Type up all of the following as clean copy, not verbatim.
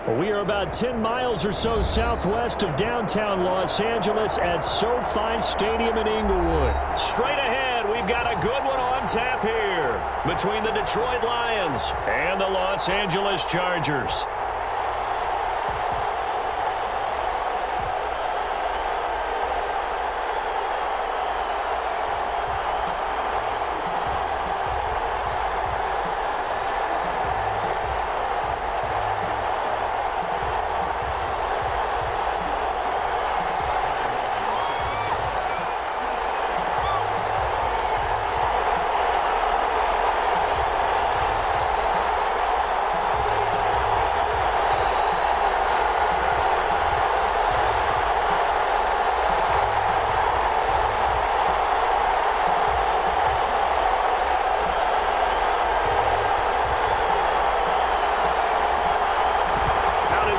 Well, we are about 10 miles or so southwest of downtown Los Angeles at SoFi Stadium in Inglewood. Straight ahead, we've got a good one on tap here between the Detroit Lions and the Los Angeles Chargers.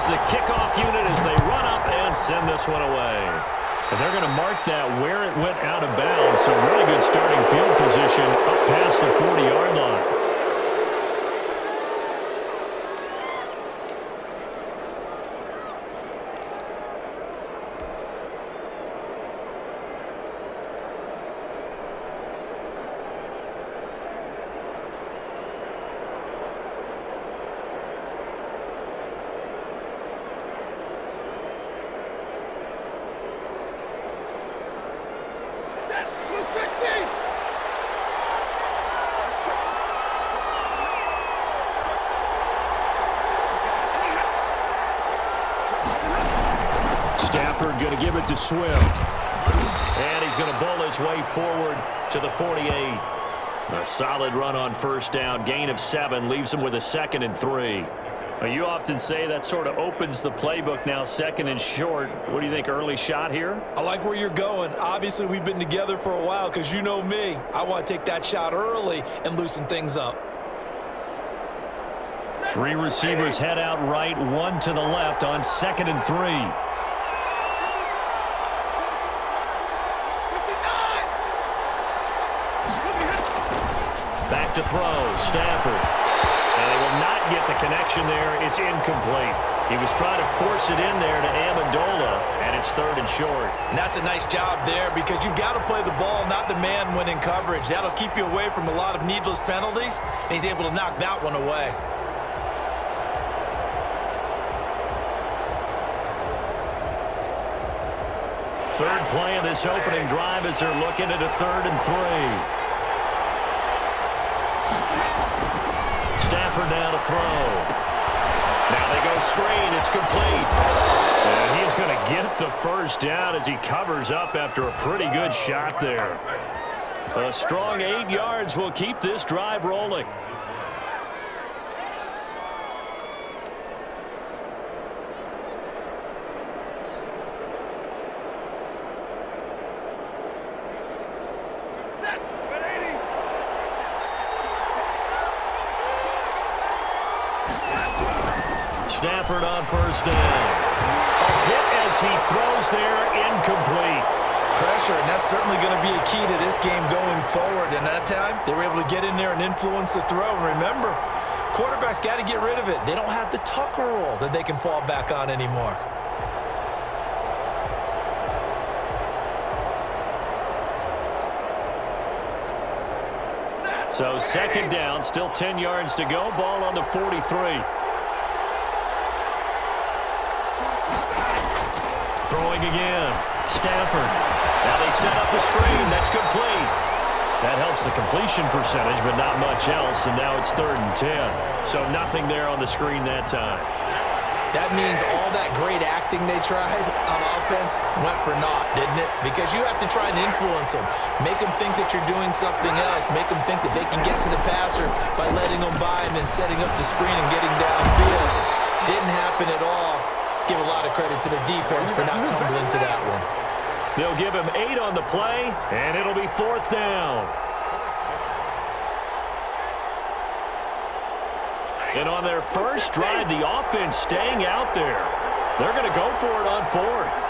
The kickoff unit as they run up and send this one away. And they're going to mark that where it went out of bounds. So really good starting field position up past the 40-yard line. Stafford going to give it to Swift. And he's going to bowl his way forward to the 48. A solid run on first down. Gain of 7 leaves him with a 2nd and 3. Well, you often say that sort of opens the playbook now, 2nd and short. What do you think, early shot here? I like where you're going. Obviously, we've been together for a while because you know me. I want to take that shot early and loosen things up. 3 receivers head out right, 1 to the left on 2nd and 3. Back to throw, Stafford. And they will not get the connection there. It's incomplete. He was trying to force it in there to Amendola, and it's 3rd and short. And that's a nice job there because you've got to play the ball, not the man when in coverage. That'll keep you away from a lot of needless penalties, and he's able to knock that one away. Third play of this opening drive as they're looking at a 3rd and 3. Stafford now to throw. Now they go screen. It's complete. And he's going to get the first down as he covers up after a pretty good shot there. A strong 8 yards will keep this drive rolling. Stafford on first down. A hit as he throws there, incomplete. Pressure, and that's certainly going to be a key to this game going forward. And that time, they were able to get in there and influence the throw. And remember, quarterbacks got to get rid of it. They don't have the Tucker rule that they can fall back on anymore. So 2nd down, still 10 yards to go. Ball on the 43. Throwing again. Stafford. Now they set up the screen. That's complete. That helps the completion percentage, but not much else. And now it's 3rd and 10. So nothing there on the screen that time. That means all that great acting they tried on offense went for naught, didn't it? Because you have to try and influence them. Make them think that you're doing something else. Make them think that they can get to the passer by letting them by and then setting up the screen and getting downfield. Didn't happen at all. Give a lot of credit to the defense for not tumbling to that one. They'll give him 8 on the play, and it'll be 4th down. And on their first drive, the offense staying out there. They're going to go for it on 4th.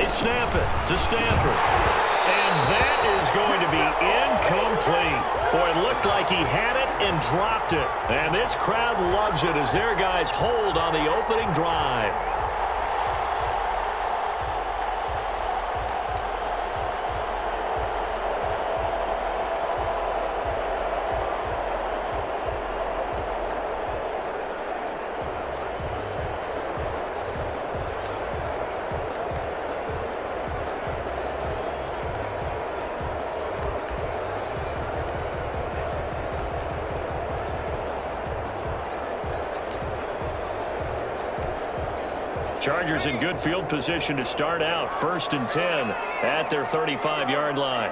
They snap it to Stanford. And that is going to be incomplete. Boy, it looked like he had it and dropped it. And this crowd loves it as their guys hold on the opening drive. Chargers in good field position to start out. 1st and 10 at their 35-yard line.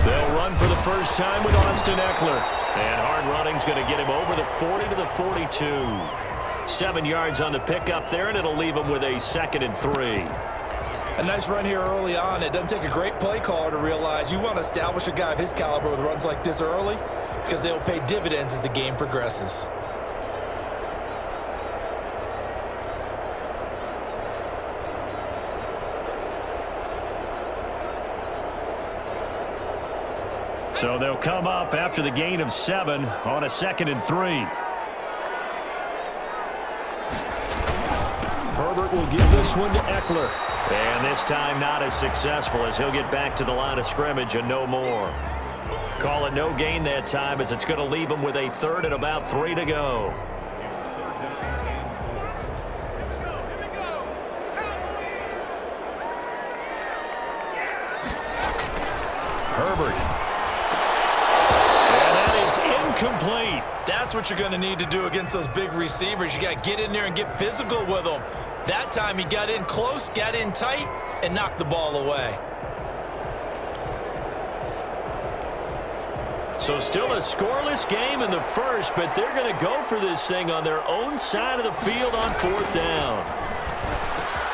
They'll run for the first time with Austin Eckler. And hard running's going to get him over the 40 to the 42. 7 yards on the pickup there, and it'll leave him with a 2nd and 3. A nice run here early on. It doesn't take a great play caller to realize you want to establish a guy of his caliber with runs like this early because they will pay dividends as the game progresses. So they'll come up after the gain of 7 on a 2nd and 3. Herbert will give this one to Eckler. And this time not as successful as he'll get back to the line of scrimmage and no more. Call it no gain that time as it's going to leave him with a 3rd and about 3 to go. Herbert. Complete. That's what you're going to need to do against those big receivers. You got to get in there and get physical with them. That time he got in close, got in tight, and knocked the ball away. So still a scoreless game in the first, but they're going to go for this thing on their own side of the field on 4th down.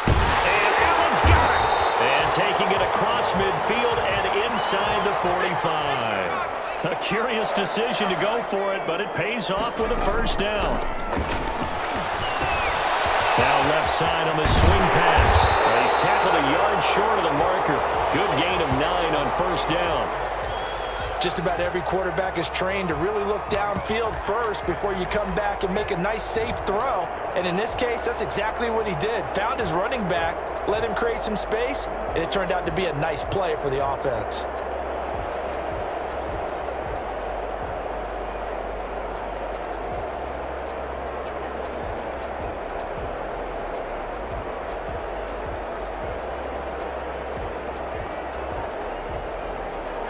And Allen's got it. And taking it across midfield and inside the 45. A curious decision to go for it, but it pays off with a 1st down. Now left side on the swing pass. He's tackled a yard short of the marker. Good gain of 9 on 1st down. Just about every quarterback is trained to really look downfield first before you come back and make a nice, safe throw. And in this case, that's exactly what he did. Found his running back, let him create some space, and it turned out to be a nice play for the offense.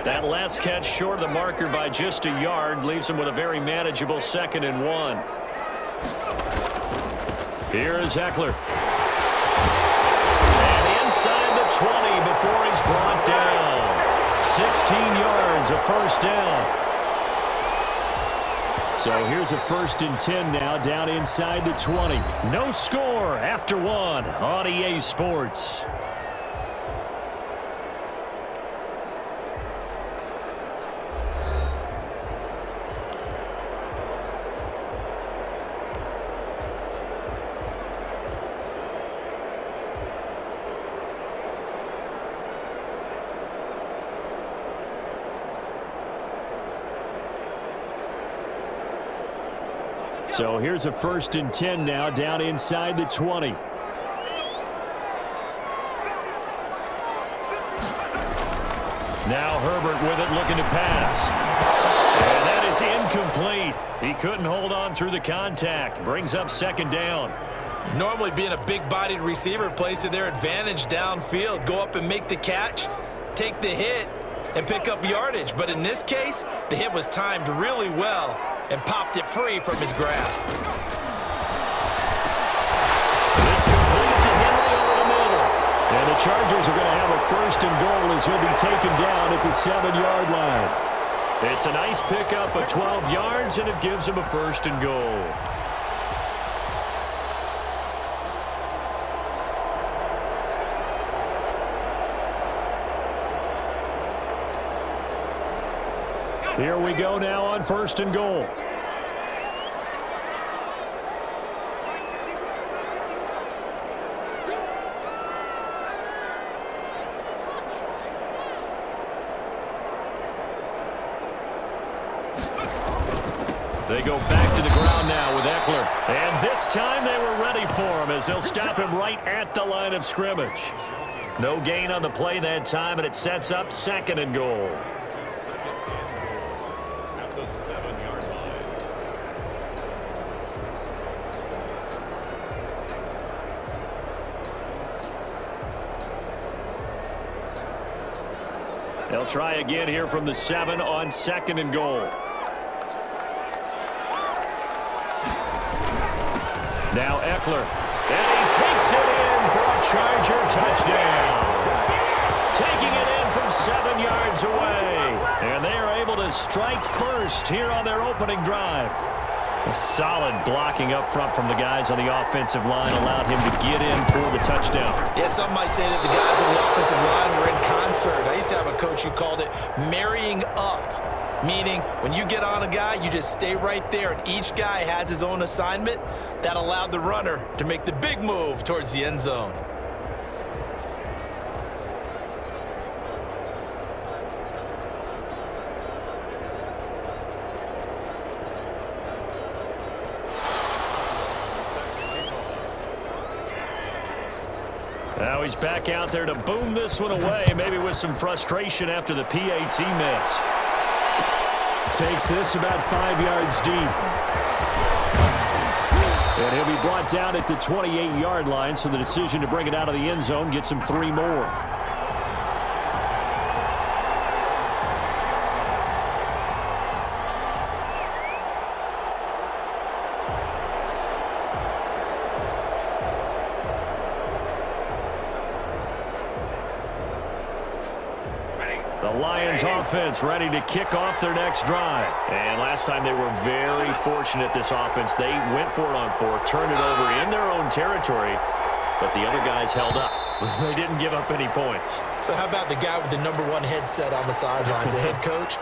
That last catch short of the marker by just a yard leaves him with a very manageable 2nd and 1. Here is Eckler. And inside the 20 before he's brought down. 16 yards, a 1st down. So here's a 1st and 10 now down inside the 20. No score after 1 on EA Sports. So here's a 1st and 10 now down inside the 20. Now Herbert with it looking to pass. And that is incomplete. He couldn't hold on through the contact. Brings up 2nd down. Normally being a big-bodied receiver plays to their advantage downfield. Go up and make the catch, take the hit, and pick up yardage. But in this case, the hit was timed really well and popped it free from his grasp. This completes a Henry over the middle. And the Chargers are going to have a 1st and goal as he'll be taken down at the 7-yard line. It's a nice pickup of 12 yards, and it gives him a 1st and goal. Here we go now on 1st and goal. They go back to the ground now with Eckler. And this time they were ready for him as they'll stop him right at the line of scrimmage. No gain on the play that time, and it sets up 2nd and goal. At the 7-yard line. They'll try again here from the 7 on 2nd and goal. Now Eckler. And he takes it in for a Charger touchdown. Taking it in from 7 yards away. And they are able to strike first here on their opening drive. A solid blocking up front from the guys on the offensive line allowed him to get in for the touchdown. Yeah, some might say that the guys on the offensive line were in concert. I used to have a coach who called it marrying up, meaning when you get on a guy, you just stay right there, and each guy has his own assignment. That allowed the runner to make the big move towards the end zone. Now he's back out there to boom this one away, maybe with some frustration after the PAT miss. Takes this about 5 yards deep. And he'll be brought down at the 28-yard line, so the decision to bring it out of the end zone gets him 3 more. The Lions offense ready to kick off their next drive. And last time they were very fortunate, this offense. They went for it on 4, turned it over in their own territory, but the other guys held up. They didn't give up any points. So how about the guy with the #1 headset on the sidelines, the head coach?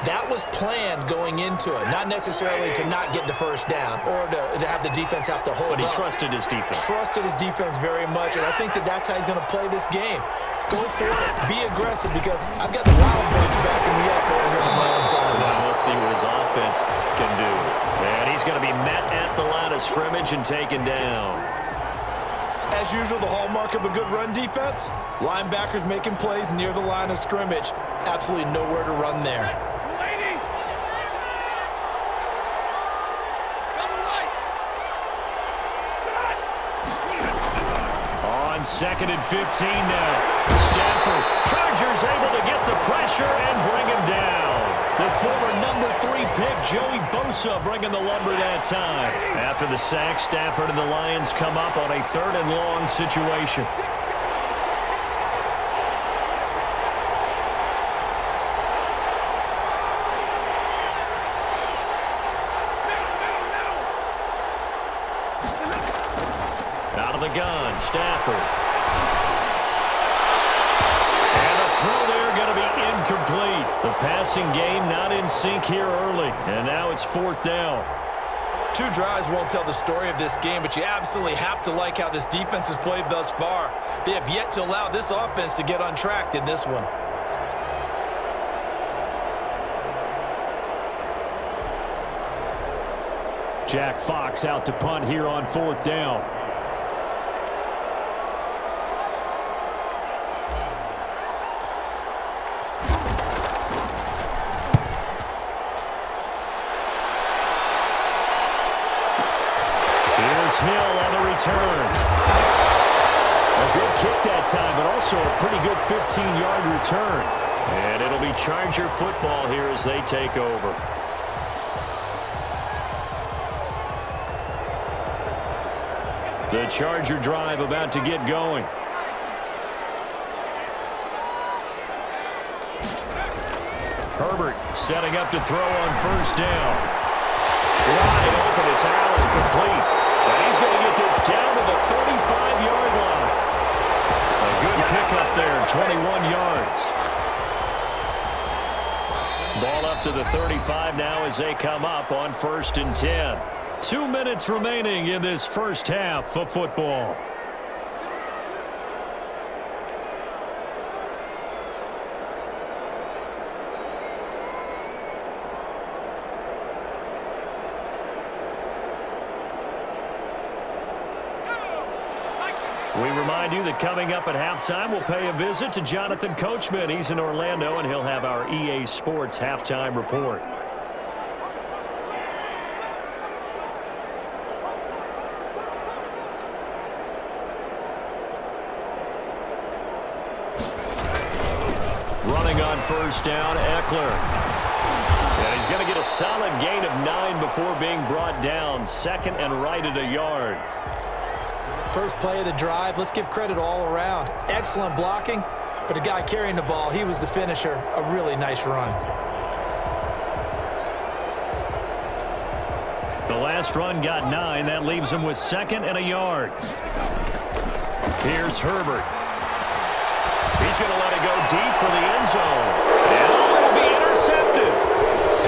That was planned going into it, not necessarily to not get the first down or to have the defense have to hold up. But he trusted his defense. Trusted his defense very much, and I think that that's how he's going to play this game. Go for it. Be aggressive, because I've got the Wild Bunch backing me up over here on my own side. Well, we'll see what his offense can do. And he's going to be met at the line of scrimmage and taken down. As usual, the hallmark of a good run defense, linebackers making plays near the line of scrimmage. Absolutely nowhere to run there. On 2nd and 15 now. Stafford, Chargers able to get the pressure and bring him down. The former #3 pick, Joey Bosa, bringing the lumber that time. After the sack, Stafford and the Lions come up on a 3rd and long situation. Out of the gun, Stafford. And the throw there going to be incomplete. The passing game not in sync here early. And now it's 4th down. 2 drives won't tell the story of this game, but you absolutely have to like how this defense has played thus far. They have yet to allow this offense to get untracked in this one. Jack Fox out to punt here on 4th down. Here's Hill on the return. A good kick that time, but also a pretty good 15-yard return. And it'll be Charger football here as they take over. The Charger drive about to get going. Herbert setting up to throw on 1st down. Wide open, it's Allen, complete. And he's going to get this down to the 35-yard line. A good pickup there, 21 yards. Ball up to the 35 now as they come up on 1st and 10. 2 minutes remaining in this first half of football. We remind you that coming up at halftime, we'll pay a visit to Jonathan Coachman. He's in Orlando, and he'll have our EA Sports halftime report. Running on first down, Eckler. And he's going to get a solid gain of 9 before being brought down. Second and right at a yard. First play of the drive, let's give credit all around. Excellent blocking, but the guy carrying the ball, he was the finisher. A really nice run. The last run got 9. That leaves him with second and a yard. Here's Herbert. He's going to let it go deep for the end zone. And it'll be intercepted.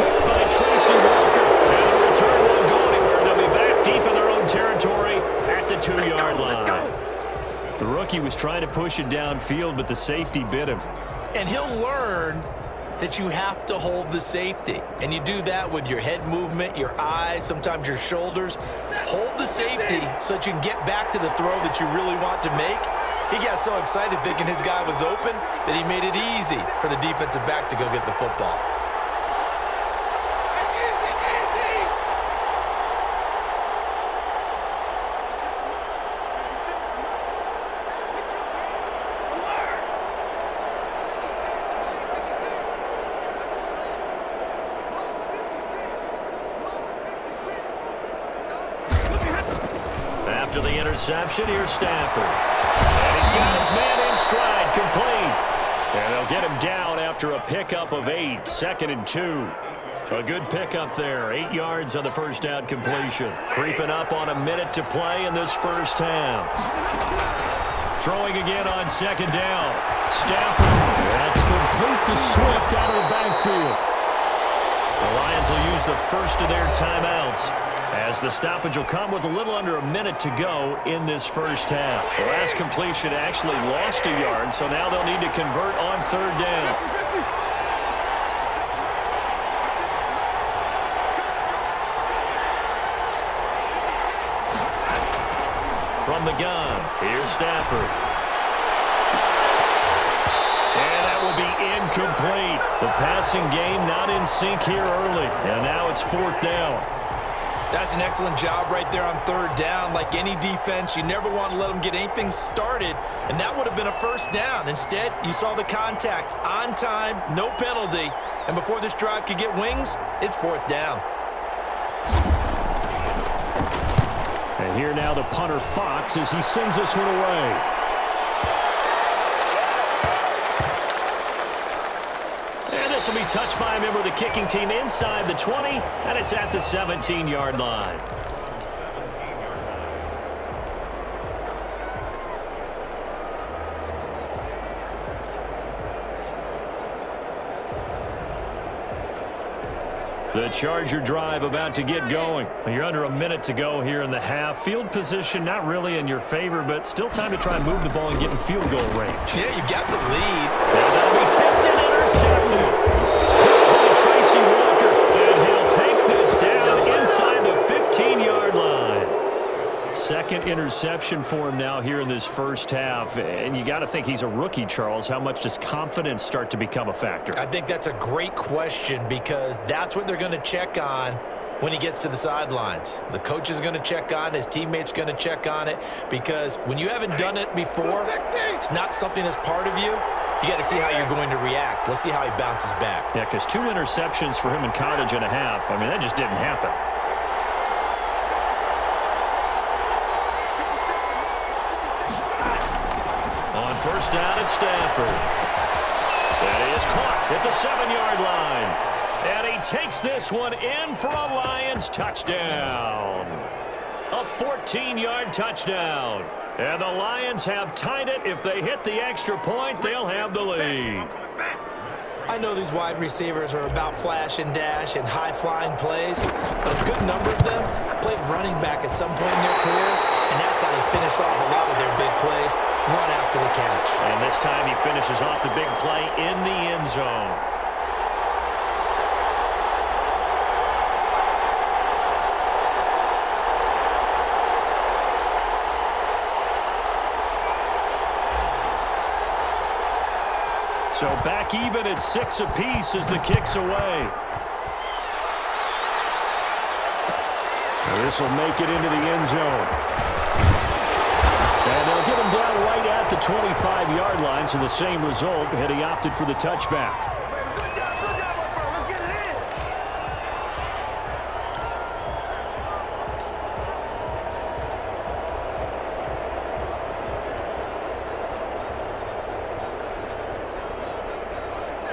Picked by Tracy Walker. And the return won't go anywhere. They'll be back deep in their own territory at the 2-yard line. The rookie was trying to push it downfield, but the safety bit him. And he'll learn that you have to hold the safety. And you do that with your head movement, your eyes, sometimes your shoulders. Hold the safety so that you can get back to the throw that you really want to make. He got so excited thinking his guy was open that he made it easy for the defensive back to go get the football. After the interception, here's Stafford. And he's got his man in stride, complete. And they'll get him down after a pickup of 8, 2nd and 2. A good pickup there, 8 yards on the first down completion. Creeping up on a minute to play in this first half. Throwing again on second down. Stafford. That's complete to Swift out of the backfield. The Lions will use the first of their timeouts, as the stoppage will come with a little under a minute to go in this first half. The last completion actually lost a yard, so now they'll need to convert on third down. From the gun, here's Stafford. And that will be incomplete. The passing game not in sync here early, and now it's fourth down. That's an excellent job right there on third down. Like any defense, you never want to let them get anything started, and that would have been a first down. Instead, you saw the contact on time, no penalty, and before this drive could get wings, it's fourth down. And here now the punter Fox as he sends this one away. This will be touched by a member of the kicking team inside the 20, and it's at the 17-yard line. The Charger drive about to get going. You're under a minute to go here in the half. Field position not really in your favor, but still time to try and move the ball and get in field goal range. Yeah, you got the lead. And that'll be tipped and intercepted. Picked by Tracy Walker. And he'll take this down inside the 15-yard line. Second interception for him now here in this first half. And you got to think he's a rookie, Charles. How much does confidence start to become a factor? I think that's a great question because that's what they're going to check on when he gets to the sidelines. The coach is going to check on, his teammates going to check on it, because when you haven't done it before, it's not something that's part of you. You got to see how you're going to react. Let's see how he bounces back. Yeah, because 2 interceptions for him in college and a half. I mean, that just didn't happen. On first down, it's Stafford. That is caught at the 7-yard line. And he takes this one in for a Lions touchdown. A 14-yard touchdown. And the Lions have tied it. If they hit the extra point, they'll have the lead. I know these wide receivers are about flash and dash and high-flying plays, but a good number of them played running back at some point in their career, and that's how they finish off a lot of their big plays, run after the catch. And this time he finishes off the big play in the end zone. So back even at 6 apiece as the kick's away. This will make it into the end zone. And they'll get him down right at the 25-yard line, so the same result had he opted for the touchback.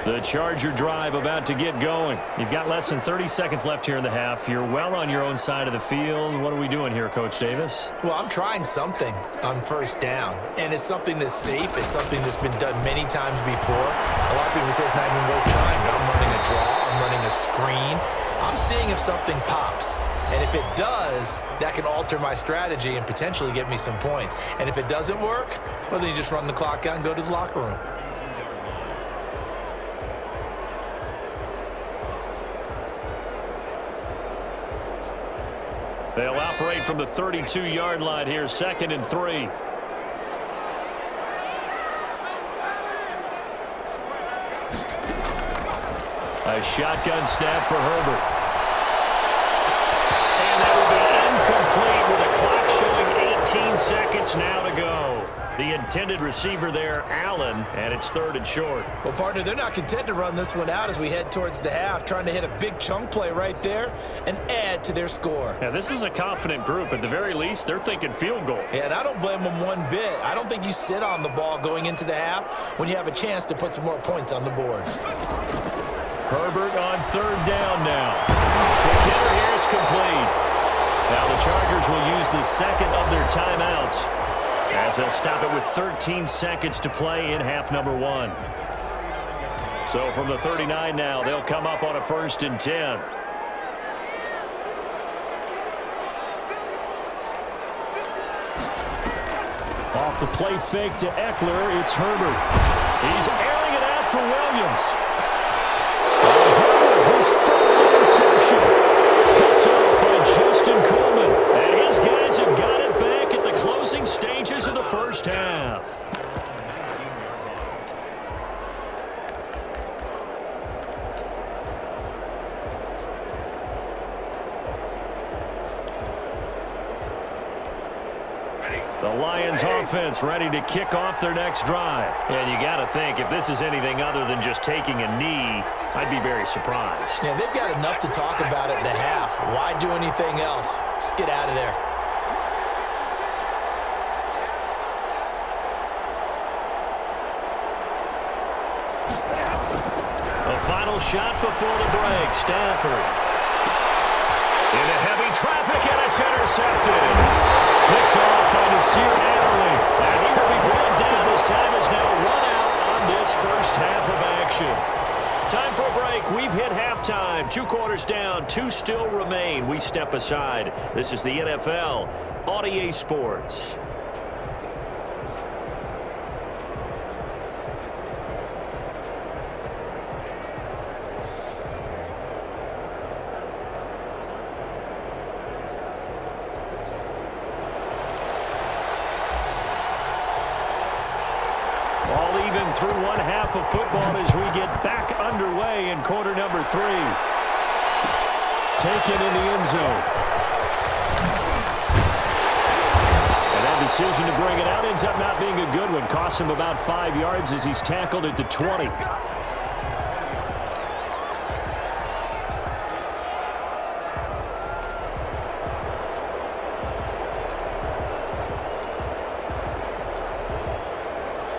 The Charger drive about to get going. You've got less than 30 seconds left here in the half. You're well on your own side of the field. What are we doing here, Coach Davis? Well, I'm trying something on first down, and it's something that's safe. It's something that's been done many times before. A lot of people say it's not even worth trying, but I'm running a draw. I'm running a screen. I'm seeing if something pops. And if it does, that can alter my strategy and potentially get me some points. And if it doesn't work, well, then you just run the clock out and go to the locker room. They'll operate from the 32-yard line here, 2nd and 3. A shotgun snap for Herbert. And that will be incomplete with a clock showing 18 seconds now to go. The intended receiver there, Allen, and it's 3rd and short. Well, partner, they're not content to run this one out as we head towards the half, trying to hit a big chunk play right there and add to their score. Yeah, this is a confident group. At the very least, they're thinking field goal. Yeah, and I don't blame them one bit. I don't think you sit on the ball going into the half when you have a chance to put some more points on the board. Herbert on 3rd down now. The kicker here, it's complete. Now the Chargers will use the 2nd of their timeouts as they'll stop it with 13 seconds to play in half number 1. So from the 39 now, they'll come up on a 1st and 10. Off the play fake to Eckler, it's Herbert. He's airing it out for Williams. Herbert, his 3rd interception. Picked up by Justin Coleman. And his guys have got it back at the closing stages of the first half. The Lions offense ready to kick off their next drive. And you got to think, if this is anything other than just taking a knee, I'd be very surprised. Yeah, they've got enough to talk about at the half. Why do anything else? Just get out of there. A final shot before the break. Stafford. Into heavy traffic, and it's intercepted. Picked off by Nasir Adderley. And he will be brought down as time is now run out on this first half of action. Time for a break. We've hit halftime. 2 quarters down. 2 still remain. We step aside. This is the NFL on EA Sports. Through one half of football as we get back underway in quarter number 3. Taken in the end zone. And that decision to bring it out ends up not being a good one. Costs him about 5 yards as he's tackled at the 20.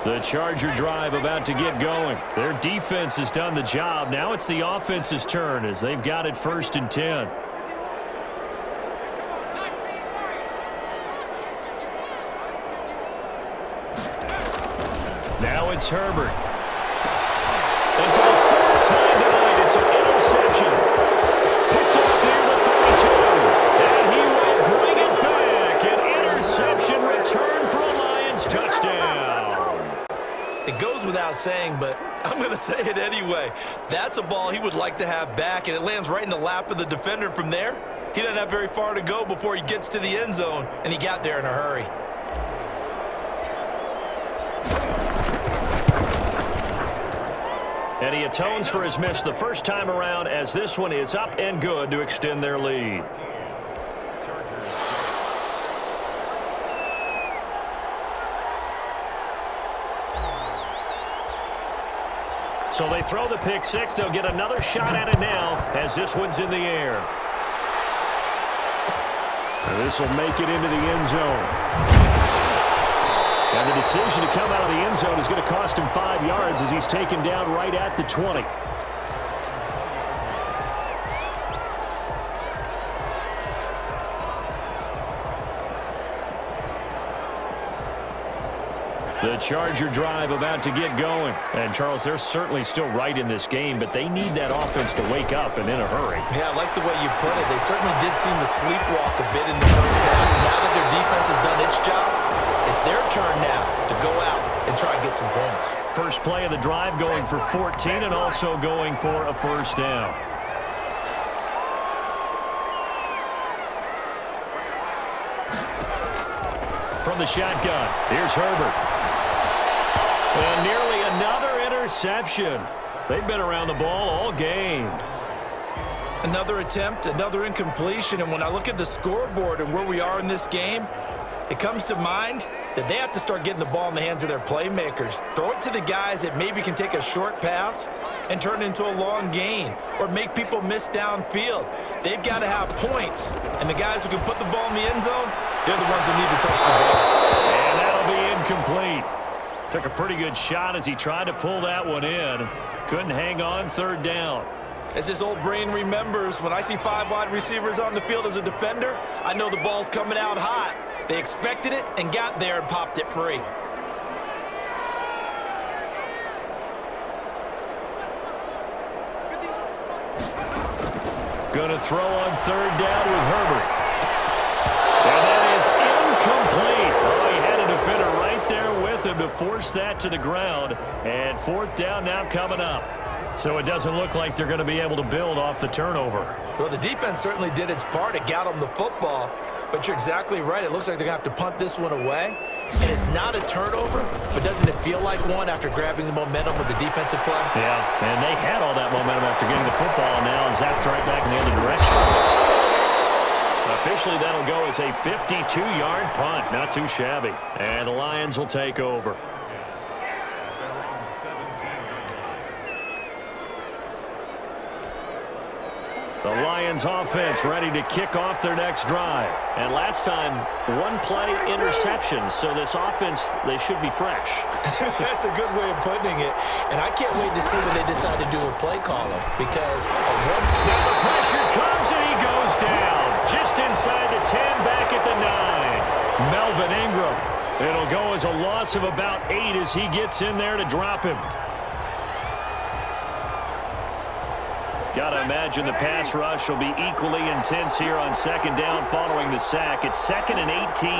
The Charger drive about to get going. Their defense has done the job. Now it's the offense's turn as they've got it 1st and 10. Now it's Herbert. And for the 3rd time tonight, it's an interception. Picked up near the 32. And he will bring it back. An interception return for a Lions touchdown. It goes without saying, but I'm going to say it anyway. That's a ball he would like to have back, and it lands right in the lap of the defender from there. He doesn't have very far to go before he gets to the end zone, and he got there in a hurry. And he atones for his miss the first time around as this one is up and good to extend their lead. So they throw the pick six. They'll get another shot at it now as this one's in the air. And this will make it into the end zone. And the decision to come out of the end zone is going to cost him 5 yards as he's taken down right at the 20. The Charger drive about to get going. And, Charles, they're certainly still right in this game, but they need that offense to wake up and in a hurry. Yeah, I like the way you put it. They certainly did seem to sleepwalk a bit in the first half. Now that their defense has done its job, it's their turn now to go out and try and get some points. First play of the drive going for 14 and also going for a first down. From the shotgun, here's Herbert. And nearly another interception. They've been around the ball all game. Another attempt, another incompletion, and when I look at the scoreboard and where we are in this game, it comes to mind that they have to start getting the ball in the hands of their playmakers. Throw it to the guys that maybe can take a short pass and turn it into a long gain or make people miss downfield. They've got to have points, and the guys who can put the ball in the end zone, they're the ones that need to touch the ball. And that'll be incomplete. Took a pretty good shot as he tried to pull that one in. Couldn't hang on third down. As his old brain remembers, when I see 5 wide receivers on the field as a defender, I know the ball's coming out hot. They expected it and got there and popped it free. Going to throw on third down with Herbert. And that is incomplete. Oh, he had a defender right there with him to force that to the ground. And fourth down now coming up. So it doesn't look like they're going to be able to build off the turnover. Well, the defense certainly did its part. It got them the football. But you're exactly right. It looks like they're going to have to punt this one away. And it's not a turnover, but doesn't it feel like one after grabbing the momentum with the defensive play? Yeah, and they had all that momentum after getting the football, and now zapped right back in the other direction. Officially, that'll go as a 52-yard punt. Not too shabby. And the Lions will take over. The Lions offense ready to kick off their next drive. And last time, one play interception. So this offense, they should be fresh. That's a good way of putting it. And I can't wait to see what they decide to do with play calling. Because now the pressure comes and he goes down. Just inside the 10, back at the 9. Melvin Ingram. It'll go as a loss of about 8 as he gets in there to drop him. Got to imagine the pass rush will be equally intense here on second down following the sack. It's 2nd and 18.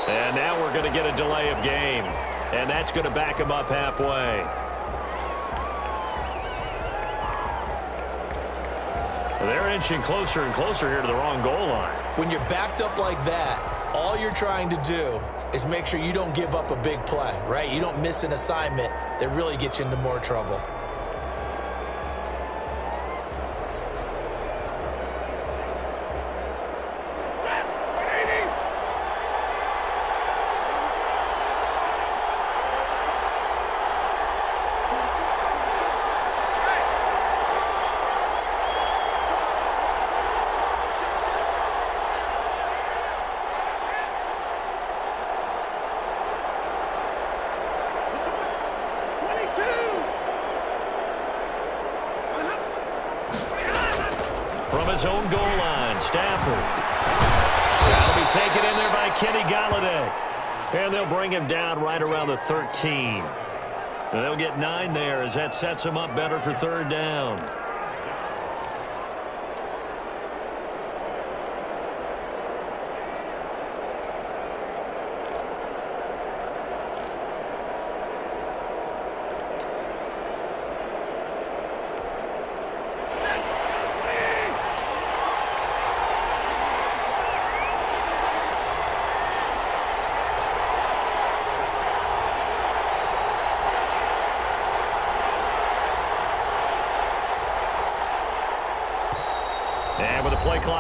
And now we're going to get a delay of game. And that's going to back him up halfway. They're inching closer and closer here to the wrong goal line. When you're backed up like that, all you're trying to do is make sure you don't give up a big play, right? You don't miss an assignment that really gets you into more trouble. From his own goal line, Stafford. That'll be taken in there by Kenny Galladay. And they'll bring him down right around the 13. And they'll get 9 there as that sets him up better for third down.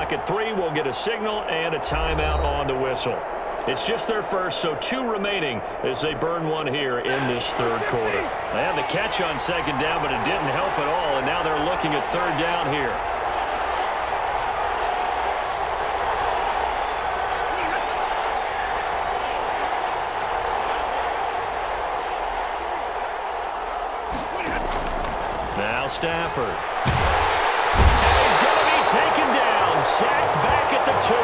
clock at 3. We'll get a signal and a timeout on the whistle. It's just their first, so 2 remaining as they burn one here in this third quarter. They had the catch on second down, but it didn't help at all, and now they're looking at third down here. Now Stafford. And he's going to be taken down, sacked back at the 2.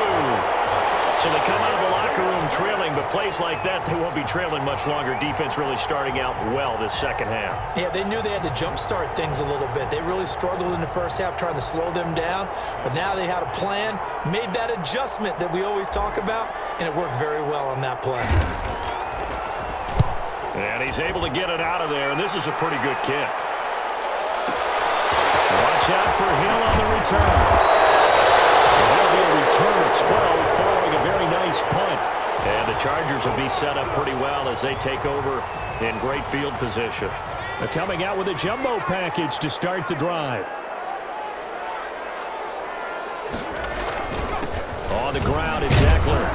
So they come out of the locker room trailing, but plays like that, they won't be trailing much longer. Defense really starting out well this second half. Yeah, they knew they had to jumpstart things a little bit. They really struggled in the first half trying to slow them down, but now they had a plan, made that adjustment that we always talk about, and it worked very well on that play. And he's able to get it out of there, and this is a pretty good kick. Watch out for Hill on the return. That'll be a return of 12 following a very nice punt. And the Chargers will be set up pretty well as they take over in great field position. They're coming out with a jumbo package to start the drive. On the ground, it's Eckler.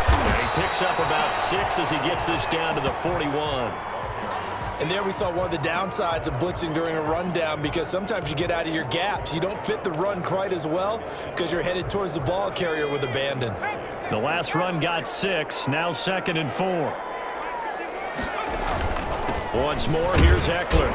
And he picks up about 6 as he gets this down to the 41. And there we saw one of the downsides of blitzing during a rundown, because sometimes you get out of your gaps. You don't fit the run quite as well because you're headed towards the ball carrier with abandon. The last run got 6, now 2nd and 4. Once more, here's Eckler.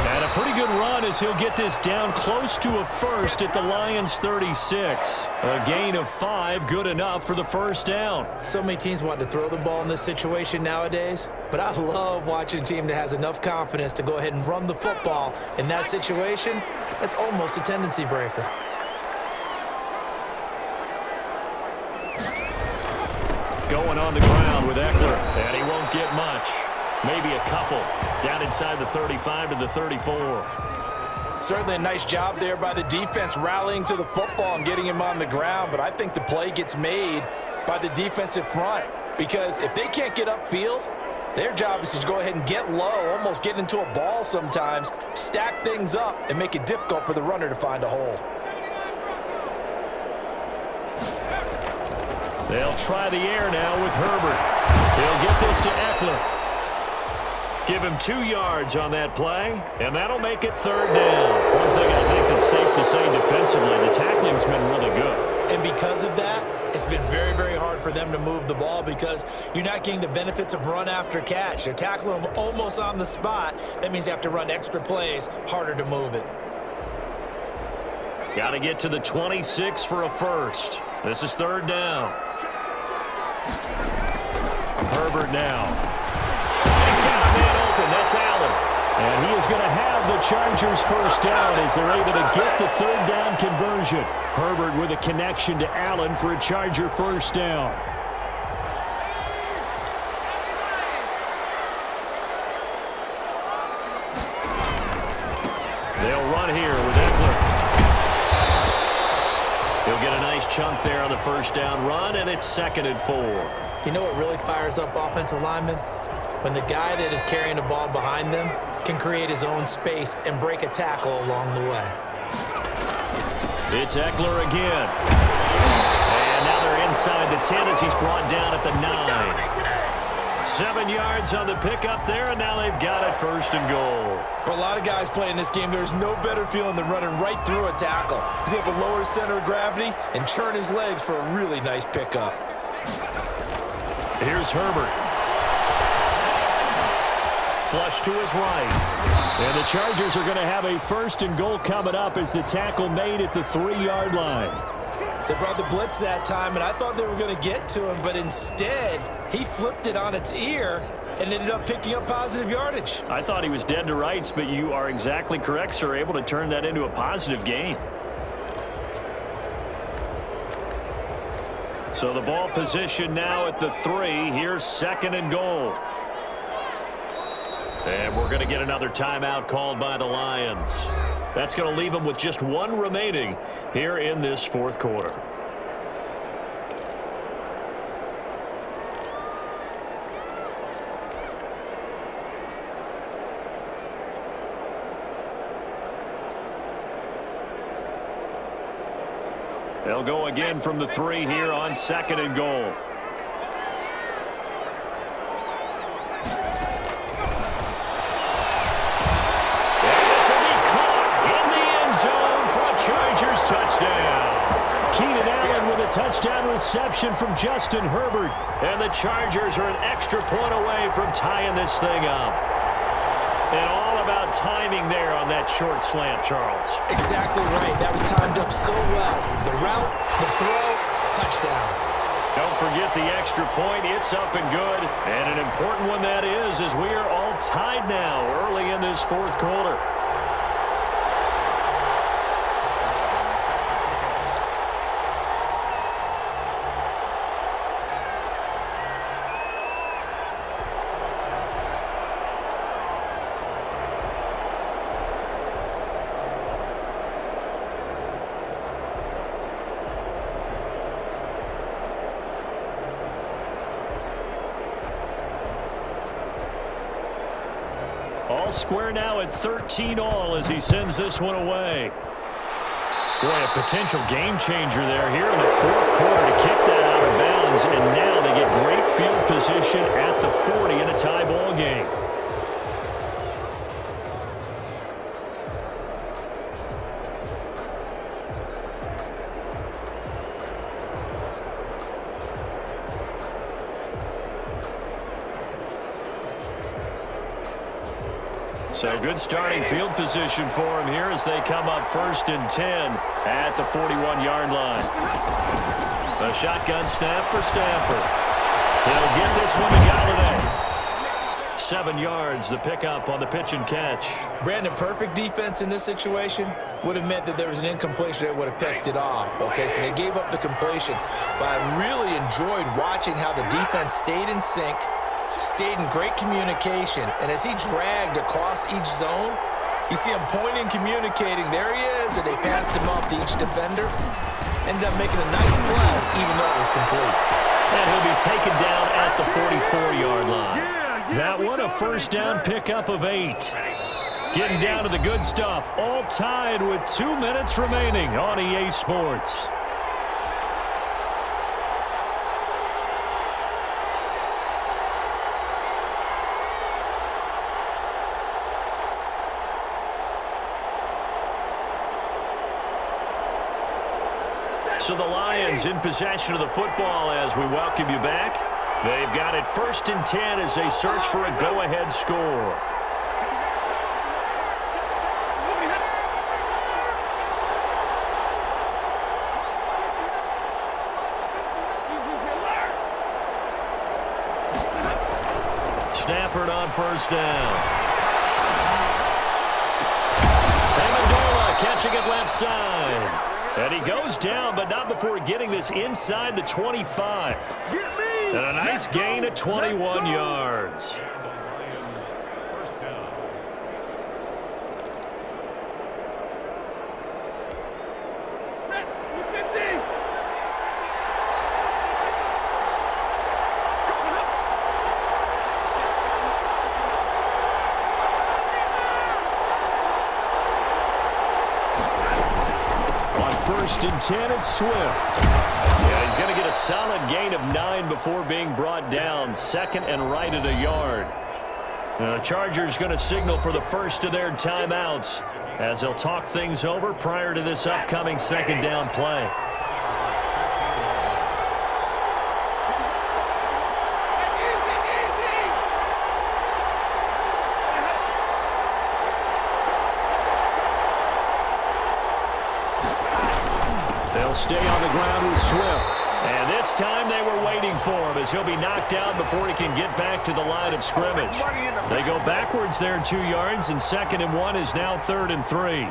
And a pretty good run as he'll get this down close to a first at the Lions' 36. A gain of 5, good enough for the first down. So many teams want to throw the ball in this situation nowadays, but I love watching a team that has enough confidence to go ahead and run the football in that situation. That's almost a tendency breaker. Going on the ground with Eckler, and he won't get much. Maybe a couple. Down inside the 35 to the 34. Certainly a nice job there by the defense rallying to the football and getting him on the ground, but I think the play gets made by the defensive front, because if they can't get upfield, their job is to go ahead and get low, almost get into a ball sometimes, stack things up, and make it difficult for the runner to find a hole. They'll try the air now with Herbert. He'll get this to Eckler. Give him 2 yards on that play, and that'll make it third down. One thing I think that's safe to say defensively, the tackling's been really good. And because of that, it's been very, very hard for them to move the ball, because you're not getting the benefits of run after catch. They're tackling them almost on the spot. That means you have to run extra plays, harder to move it. Got to get to the 26 for a first. This is third down. Herbert now. He's got a man open. That's Allen. And he is going to have the Chargers first down as they're able to get the third down conversion. Herbert with a connection to Allen for a Charger first down. They'll run here with Eckler. He'll get a nice chunk there on the first down run, and it's 2nd and 4. You know what really fires up offensive linemen? When the guy that is carrying the ball behind them can create his own space and break a tackle along the way. It's Eckler again. And now they're inside the 10 as he's brought down at the 9. 7 yards on the pickup there, and now they've got it first and goal. For a lot of guys playing this game, there's no better feeling than running right through a tackle. He's able to lower his center of gravity and churn his legs for a really nice pickup. Here's Herbert. Flush to his right. And the Chargers are going to have a first and goal coming up as the tackle made at the 3-yard line. They brought the blitz that time, and I thought they were going to get to him, but instead, he flipped it on its ear and ended up picking up positive yardage. I thought he was dead to rights, but you are exactly correct, sir. Able to turn that into a positive gain. So the ball position now at the 3. Here's 2nd and goal. And we're going to get another timeout called by the Lions. That's going to leave them with just 1 remaining here in this fourth quarter. They'll go again from the 3 here on 2nd and goal. Chargers touchdown. Keenan Allen with a touchdown reception from Justin Herbert. And the Chargers are an extra point away from tying this thing up. And all about timing there on that short slant, Charles. Exactly right. That was timed up so well. The route, the throw, touchdown. Don't forget the extra point. It's up and good. And an important one that is, as we are all tied now early in this 4th quarter. All square now at 13-all as he sends this one away. Boy, a potential game changer there here in the 4th quarter to kick that out of bounds. And now they get great field position at the 40 in a tie ball game. So good starting field position for him here as they come up 1st and 10 at the 41-yard line. A shotgun snap for Stafford. He'll get this one to Galladay. 7 yards, the pickup on the pitch and catch. Brandon, perfect defense in this situation would have meant that there was an incompletion that would have picked it off. Okay, so they gave up the completion. But I really enjoyed watching how the defense stayed in sync, stayed in great communication, and as he dragged across each zone, you see him pointing, communicating. There he is, and they passed him off to each defender. Ended up making a nice play, even though it was complete. And he'll be taken down at the 44-yard line. That one, a 1st down pickup of 8. Getting down to the good stuff, all tied with 2 minutes remaining on EA Sports. So the Lions in possession of the football as we welcome you back. They've got it 1st and 10 as they search for a go-ahead score. Stafford on 1st down. Amendola catching it left side. And he goes down, but not before getting this inside the 25. And a nice gain at 21 yards. First down. On 1st and 10, it's Swift. Yeah, he's going to get a solid gain of 9 before being brought down. 2nd and right at a yard. The Chargers going to signal for the first of their timeouts as they'll talk things over prior to this upcoming 2nd down play. They'll stay on the ground with Swift. And this time they were waiting for him as he'll be knocked down before he can get back to the line of scrimmage. They go backwards there 2 yards, and 2nd and 1 is now 3rd and 3.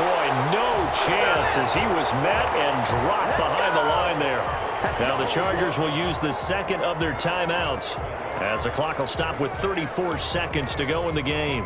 boy, no chance as he was met and dropped behind the line there. Now the Chargers will use the second of their timeouts as the clock will stop with 34 seconds to go in the game.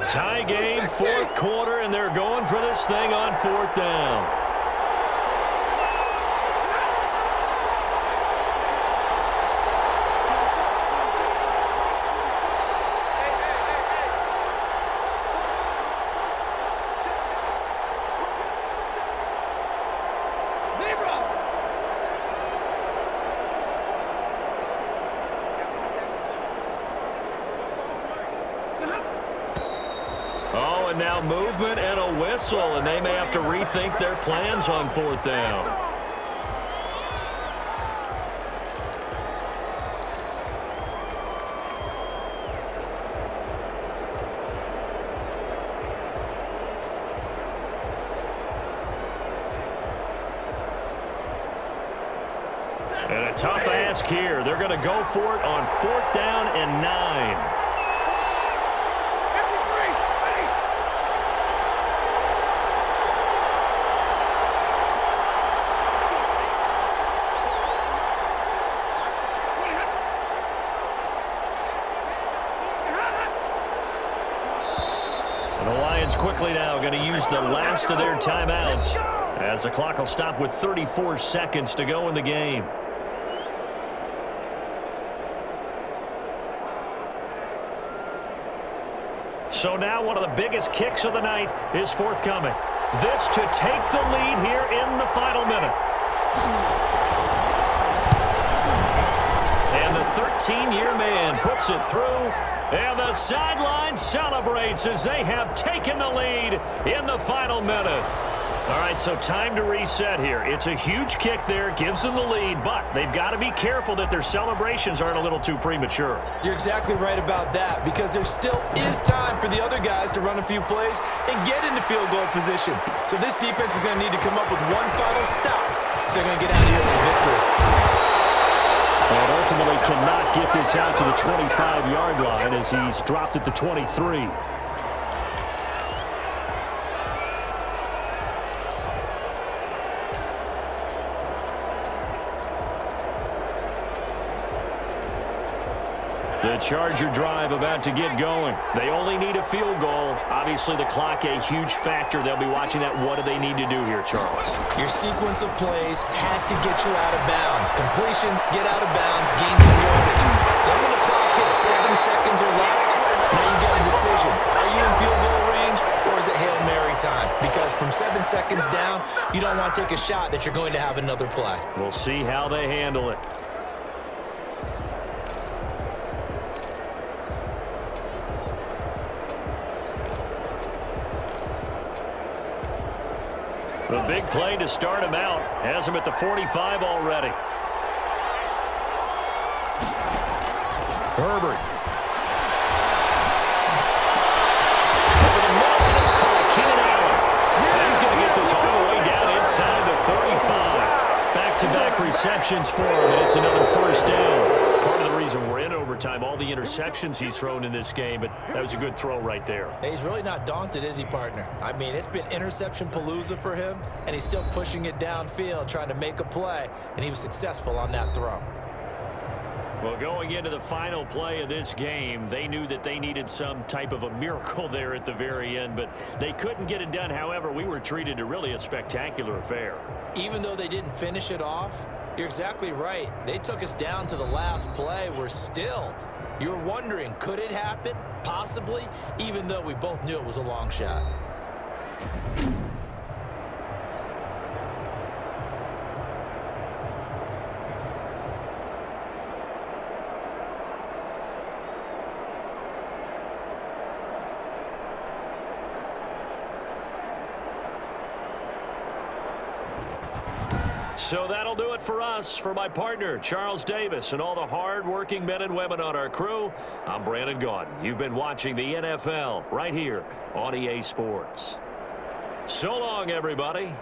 Tie game, fourth quarter, and they're going for this thing on fourth down. Now movement and a whistle, and they may have to rethink their plans on fourth down. And a tough ask here. They're going to go for it on fourth down and 9. Quickly now going to use the last of their timeouts as the clock will stop with 34 seconds to go in the game. So now one of the biggest kicks of the night is forthcoming. This to take the lead here in the final minute. And the 13-year man puts it through. And the sideline celebrates as they have taken the lead in the final minute. All right, so time to reset here. It's a huge kick there, gives them the lead, but they've got to be careful that their celebrations aren't a little too premature. You're exactly right about that, because there still is time for the other guys to run a few plays and get into field goal position. So this defense is going to need to come up with one final stop if they're going to get out of here with a victory. And ultimately cannot get this out to the 25-yard line as he's dropped at the 23. The Charger drive about to get going. They only need a field goal. Obviously, the clock a huge factor. They'll be watching that. What do they need to do here, Charles? Your sequence of plays has to get you out of bounds. Completions, get out of bounds, gain some yardage. Then when the clock hits 7 seconds or left, now you got a decision. Are you in field goal range, or is it Hail Mary time? Because from 7 seconds down, you don't want to take a shot that you're going to have another play. We'll see how they handle it. The big play to start him out has him at the 45 already. Herbert. Over the middle, it's called Keenan Allen. And he's going to get this all the way down inside the 35. Back-to-back receptions for him, and it's another first down. Part of the reason we're in overtime, all the interceptions he's thrown in this game, but that was a good throw right there. Hey, he's really not daunted, is he, partner? I mean, it's been interception palooza for him, and he's still pushing it downfield, trying to make a play, and he was successful on that throw. Well, going into the final play of this game, they knew that they needed some type of a miracle there at the very end, but they couldn't get it done. However, we were treated to really a spectacular affair. Even though they didn't finish it off, you're exactly right. They took us down to the last play. We're still, you're wondering, could it happen? Possibly, even though we both knew it was a long shot. So that'll do it for us. For my partner, Charles Davis, and all the hard-working men and women on our crew, I'm Brandon Gaudin. You've been watching the NFL right here on EA Sports. So long, everybody.